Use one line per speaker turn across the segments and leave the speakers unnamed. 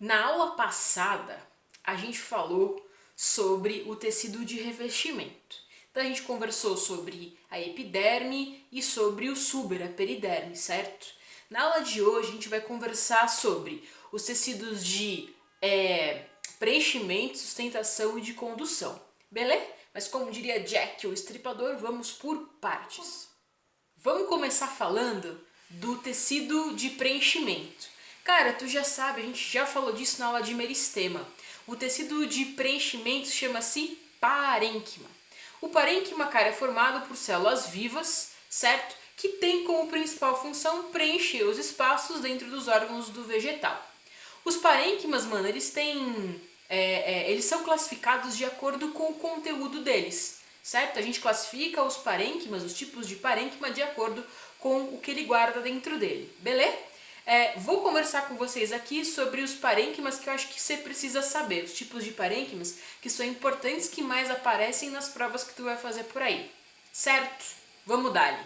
Na aula passada, a gente falou sobre o tecido de revestimento. Então a gente conversou sobre a epiderme e sobre o suber, a periderme, certo? Na aula de hoje a gente vai conversar sobre os tecidos de preenchimento, sustentação e de condução, beleza? Mas como diria Jack, o estripador, vamos por partes. Vamos começar falando do tecido de preenchimento. Cara, tu já sabe, a gente já falou disso na aula de meristema. O tecido de preenchimento chama-se parênquima. O parênquima, cara, é formado por células vivas, certo? Que tem como principal função preencher os espaços dentro dos órgãos do vegetal. Os parênquimas, mano, eles são classificados de acordo com o conteúdo deles, certo? A gente classifica os parênquimas, os tipos de parênquima, de acordo com o que ele guarda dentro dele, beleza? Vou conversar com vocês aqui sobre os parênquimas que eu acho que você precisa saber, os tipos de parênquimas que são importantes, que mais aparecem nas provas que tu vai fazer por aí, certo? Vamos dar-lhe.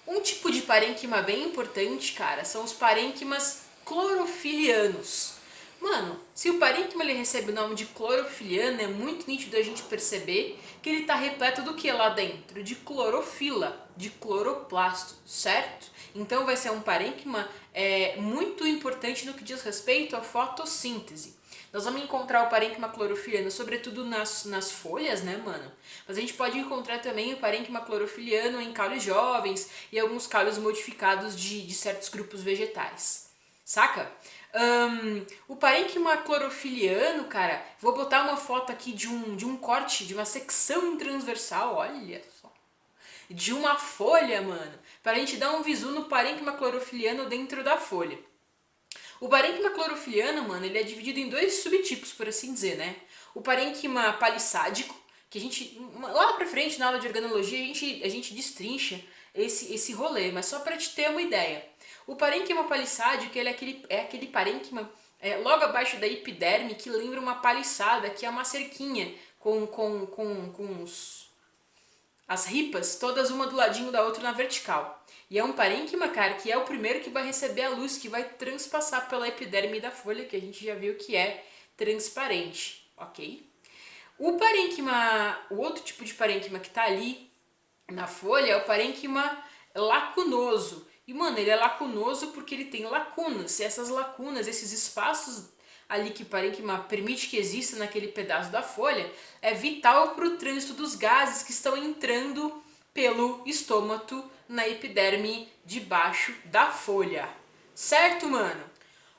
Um tipo de parênquima bem importante, cara, são os parênquimas clorofilianos. Mano, se o parênquima ele recebe o nome de clorofiliano, é muito nítido a gente perceber que ele está repleto do que lá dentro? De clorofila, de cloroplasto, certo? Então vai ser um parênquima muito importante no que diz respeito à fotossíntese. Nós vamos encontrar o parênquima clorofiliano, sobretudo nas folhas, né, mano? Mas a gente pode encontrar também o parênquima clorofiliano em caules jovens e alguns caules modificados de certos grupos vegetais. Saca? O parênquima clorofiliano, cara, vou botar uma foto aqui de um corte, de uma secção transversal, olha só. De uma folha, mano, para a gente dar um visu no parênquima clorofiliano dentro da folha. O parênquima clorofiliano, mano, ele é dividido em dois subtipos, por assim dizer, né? O parênquima palissádico, que a gente, lá pra frente, na aula de organologia, a gente destrincha esse rolê, mas só pra te ter uma ideia. O parênquima palissádico, ele é aquele parênquima logo abaixo da epiderme, que lembra uma paliçada, que é uma cerquinha com as ripas, todas uma do ladinho da outra na vertical. E é um parênquima, cara, que é o primeiro que vai receber a luz, que vai transpassar pela epiderme da folha, que a gente já viu que é transparente, ok? O outro tipo de parênquima que tá ali na folha é o parênquima lacunoso. E, mano, ele é lacunoso porque ele tem lacunas. E essas lacunas, esses espaços ali que o parênquima permite que exista naquele pedaço da folha, é vital para o trânsito dos gases que estão entrando pelo estômago na epiderme debaixo da folha. Certo, mano?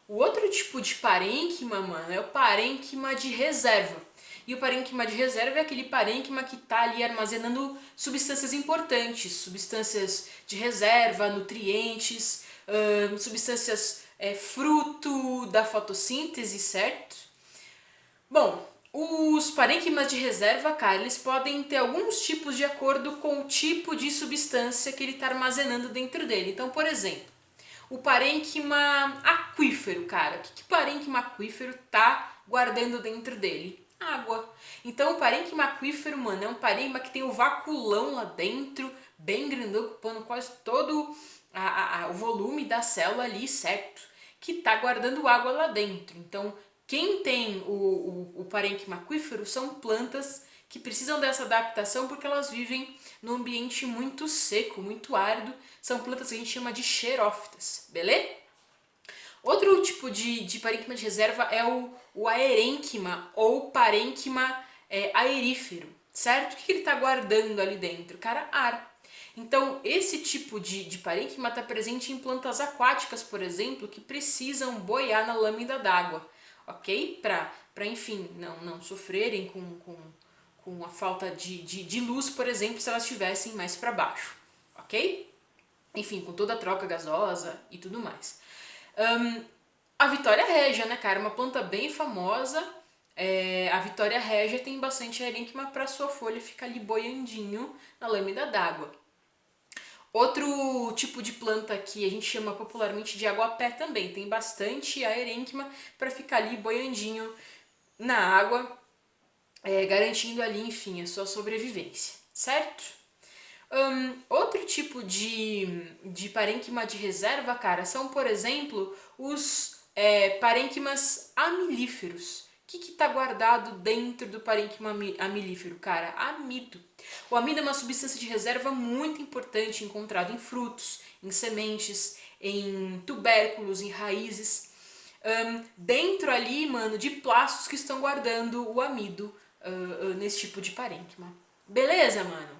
O outro tipo de parênquima, mano, é o parênquima de reserva. E o parênquima de reserva é aquele parênquima que está ali armazenando substâncias importantes, substâncias de reserva, nutrientes, substâncias fruto da fotossíntese, certo? Bom, os parênquimas de reserva, cara, eles podem ter alguns tipos de acordo com o tipo de substância que ele está armazenando dentro dele. Então, por exemplo, o parênquima aquífero, cara. O que o parênquima aquífero tá guardando dentro dele? Água. Então o parênquima aquífero, mano, é um parênquima que tem o vaculão lá dentro, bem grandão, ocupando quase todo o volume da célula ali, certo? Que tá guardando água lá dentro. Então, quem tem o parênquima aquífero são plantas que precisam dessa adaptação porque elas vivem num ambiente muito seco, muito árido. São plantas que a gente chama de xerófitas, beleza? Outro tipo de parênquima de reserva é o aerênquima ou parênquima aerífero, certo? O que ele está guardando ali dentro? Cara, ar. Então, esse tipo de parênquima está presente em plantas aquáticas, por exemplo, que precisam boiar na lâmina d'água, ok? Para enfim, não sofrerem com a falta de luz, por exemplo, se elas estivessem mais para baixo, ok? Enfim, com toda a troca gasosa e tudo mais. A Vitória Régia, né, cara? Uma planta bem famosa. A Vitória Régia tem bastante aerênquima para sua folha ficar ali boiandinho na lâmina d'água. Outro tipo de planta que a gente chama popularmente de aguapé também tem bastante aerênquima para ficar ali boiandinho na água, garantindo ali, enfim, a sua sobrevivência, certo? Outro tipo de parênquima de reserva, cara, são, por exemplo, os parênquimas amilíferos. O que está guardado dentro do parênquima amilífero, cara? Amido. O amido é uma substância de reserva muito importante, encontrado em frutos, em sementes, em tubérculos, em raízes. Dentro ali, mano, de plastos que estão guardando o amido nesse tipo de parênquima. Beleza, mano?